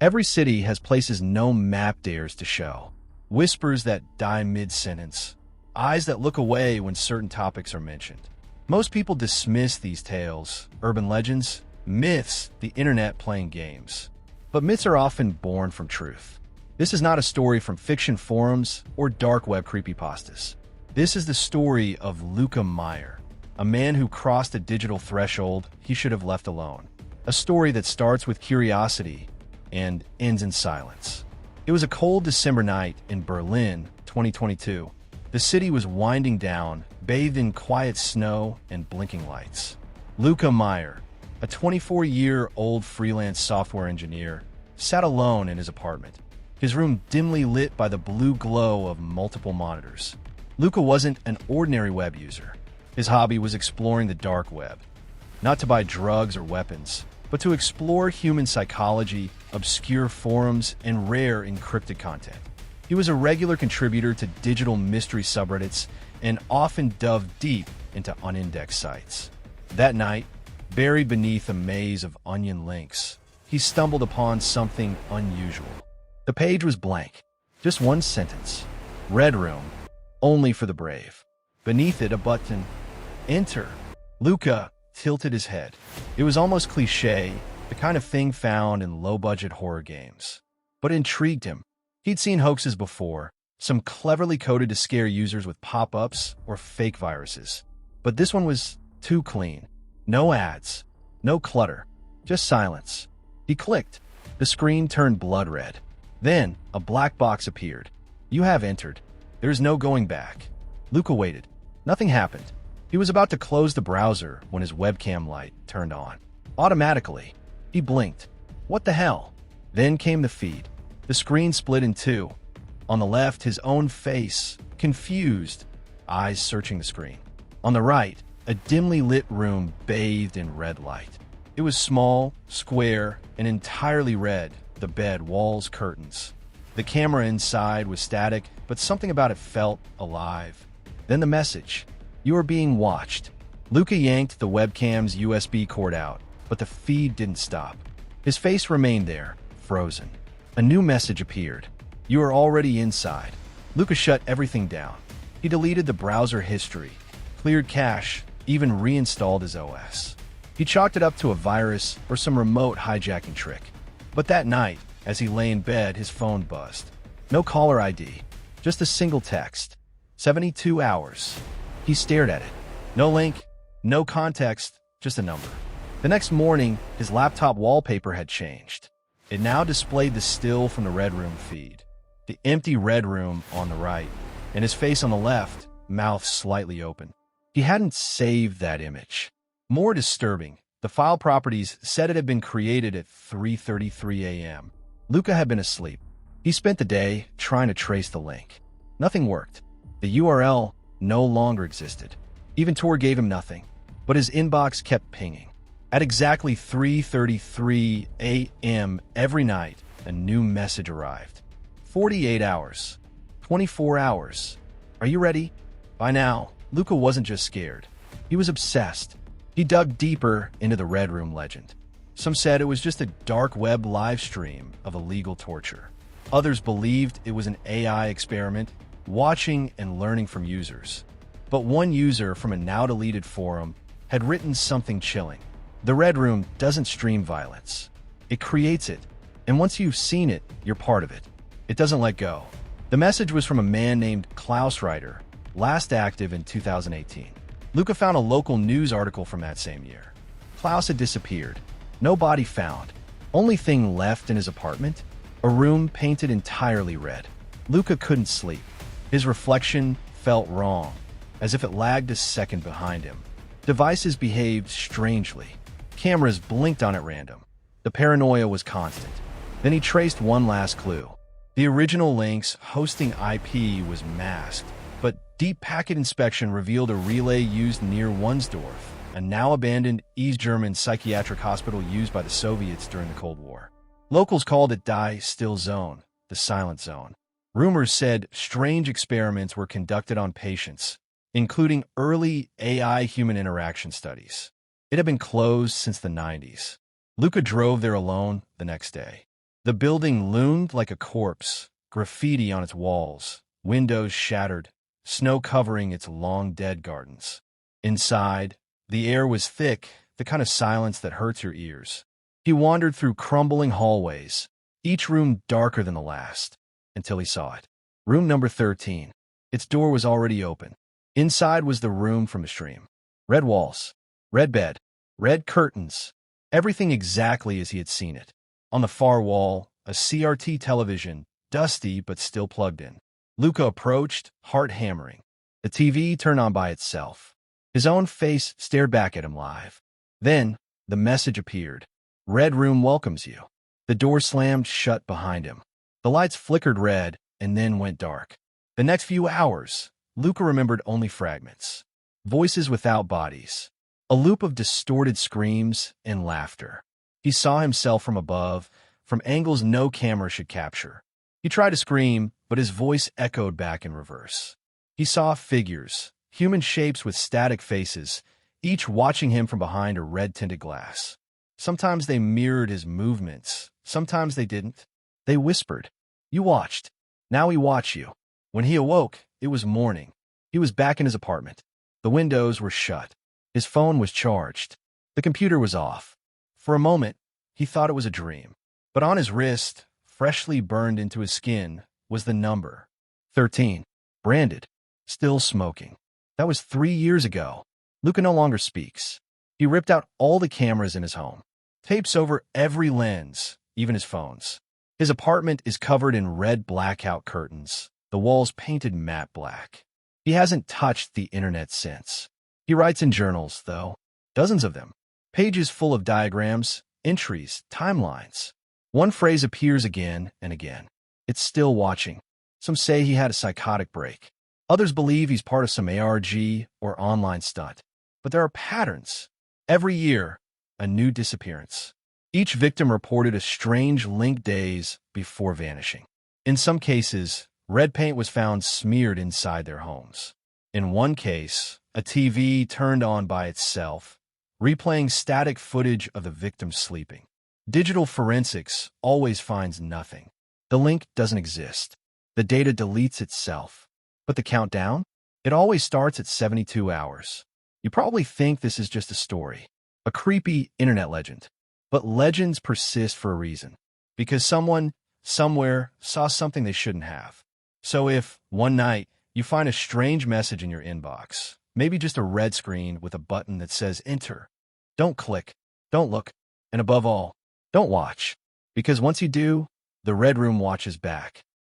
Every city has places no map dares to show. Whispers that die mid-sentence. Eyes that look away when certain topics are mentioned. Most people dismiss these tales, urban legends, myths, the internet playing games. But myths are often born from truth. This is not a story from fiction forums or dark web creepypastas. This is the story of Luca Meyer, a man who crossed a digital threshold he should have left alone. A story that starts with curiosity and ends in silence. It was a cold December night in Berlin, 2022. The city was winding down, bathed in quiet snow and blinking lights. Luca Meyer, a 24-year-old freelance software engineer, sat alone in his apartment, his room dimly lit by the blue glow of multiple monitors. Luca wasn't an ordinary web user. His hobby was exploring the dark web, not to buy drugs or weapons, but to explore human psychology, obscure forums, and rare encrypted content. He was a regular contributor to digital mystery subreddits and often dove deep into unindexed sites. That night, buried beneath a maze of onion links, he stumbled upon something unusual. The page was blank, just one sentence. Red Room, only for the brave. Beneath it, a button, Enter. Luca tilted his head. It was almost cliché, the kind of thing found in low-budget horror games. But it intrigued him. He'd seen hoaxes before, some cleverly coded to scare users with pop-ups or fake viruses. But this one was too clean. No ads, no clutter, just silence. He clicked. The screen turned blood red. Then, a black box appeared. You have entered. There's no going back. Luca waited. Nothing happened. He was about to close the browser when his webcam light turned on. Automatically, he blinked. What the hell? Then came the feed. The screen split in two. On the left, his own face, confused, eyes searching the screen. On the right, a dimly lit room bathed in red light. It was small, square, and entirely red, the bed, walls, curtains. The camera inside was static, but something about it felt alive. Then the message. You are being watched. Luca yanked the webcam's USB cord out, but the feed didn't stop. His face remained there, frozen. A new message appeared. You are already inside. Luca shut everything down. He deleted the browser history, cleared cache, even reinstalled his OS. He chalked it up to a virus or some remote hijacking trick. But that night, as he lay in bed, his phone buzzed. No caller ID, just a single text. 72 hours. He stared at it. No link, no context, just a number. The next morning, his laptop wallpaper had changed. It now displayed the still from the Red Room feed. The empty Red Room on the right, and his face on the left, mouth slightly open. He hadn't saved that image. More disturbing, the file properties said it had been created at 3:33 a.m. Luca had been asleep. He spent the day trying to trace the link. Nothing worked. The URL no longer existed. Even Tor gave him nothing, but his inbox kept pinging. At exactly 3:33 a.m. every night, a new message arrived. 48 hours. 24 hours. Are you ready? By now, Luca wasn't just scared. He was obsessed. He dug deeper into the Red Room legend. Some said it was just a dark web live stream of illegal torture. Others believed it was an AI experiment, watching and learning from users. But one user from a now-deleted forum had written something chilling. The Red Room doesn't stream violence. It creates it, and once you've seen it, you're part of it. It doesn't let go. The message was from a man named Klaus Reiter, last active in 2018. Luca found a local news article from that same year. Klaus had disappeared. No body found. Only thing left in his apartment? A room painted entirely red. Luca couldn't sleep. His reflection felt wrong, as if it lagged a second behind him. Devices behaved strangely. Cameras blinked on at random. The paranoia was constant. Then he traced one last clue. The original link's hosting IP was masked, but deep packet inspection revealed a relay used near Wunsdorf, a now-abandoned East German psychiatric hospital used by the Soviets during the Cold War. Locals called it Die Still Zone, the silent zone. Rumors said strange experiments were conducted on patients, including early AI-human interaction studies. It had been closed since the 90s. Luca drove there alone the next day. The building loomed like a corpse, graffiti on its walls, windows shattered, snow covering its long-dead gardens. Inside, the air was thick, the kind of silence that hurts your ears. He wandered through crumbling hallways, each room darker than the last, until he saw it. Room number 13. Its door was already open. Inside was the room from the stream. Red walls, red bed, red curtains, everything exactly as he had seen it. On the far wall, a CRT television, dusty but still plugged in. Luca approached, heart hammering. The TV turned on by itself. His own face stared back at him live. Then, the message appeared. Red room welcomes you. The door slammed shut behind him. The lights flickered red and then went dark. The next few hours, Luca remembered only fragments. Voices without bodies. A loop of distorted screams and laughter. He saw himself from above, from angles no camera should capture. He tried to scream, but his voice echoed back in reverse. He saw figures, human shapes with static faces, each watching him from behind a red-tinted glass. Sometimes they mirrored his movements. Sometimes they didn't. They whispered, "You watched. Now we watch you." When he awoke, it was morning. He was back in his apartment. The windows were shut. His phone was charged. The computer was off. For a moment, he thought it was a dream. But on his wrist, freshly burned into his skin, was the number. 13. Branded. Still smoking. That was 3 years ago. Luca no longer speaks. He ripped out all the cameras in his home. Tapes over every lens, even his phone's. His apartment is covered in red blackout curtains, the walls painted matte black. He hasn't touched the internet since. He writes in journals, though. Dozens of them. Pages full of diagrams, entries, timelines. One phrase appears again and again. It's still watching. Some say he had a psychotic break. Others believe he's part of some ARG or online stunt. But there are patterns. Every year, a new disappearance. Each victim reported a strange linked days before vanishing. In some cases, red paint was found smeared inside their homes. In one case, a TV turned on by itself, replaying static footage of the victim sleeping. Digital forensics always finds nothing. The link doesn't exist. The data deletes itself. But the countdown? It always starts at 72 hours. You probably think this is just a story, a creepy internet legend. But legends persist for a reason. Because someone, somewhere, saw something they shouldn't have. So if, one night, you find a strange message in your inbox, maybe just a red screen with a button that says enter, don't click, don't look, and above all, don't watch. Because once you do, the Red Room watches back.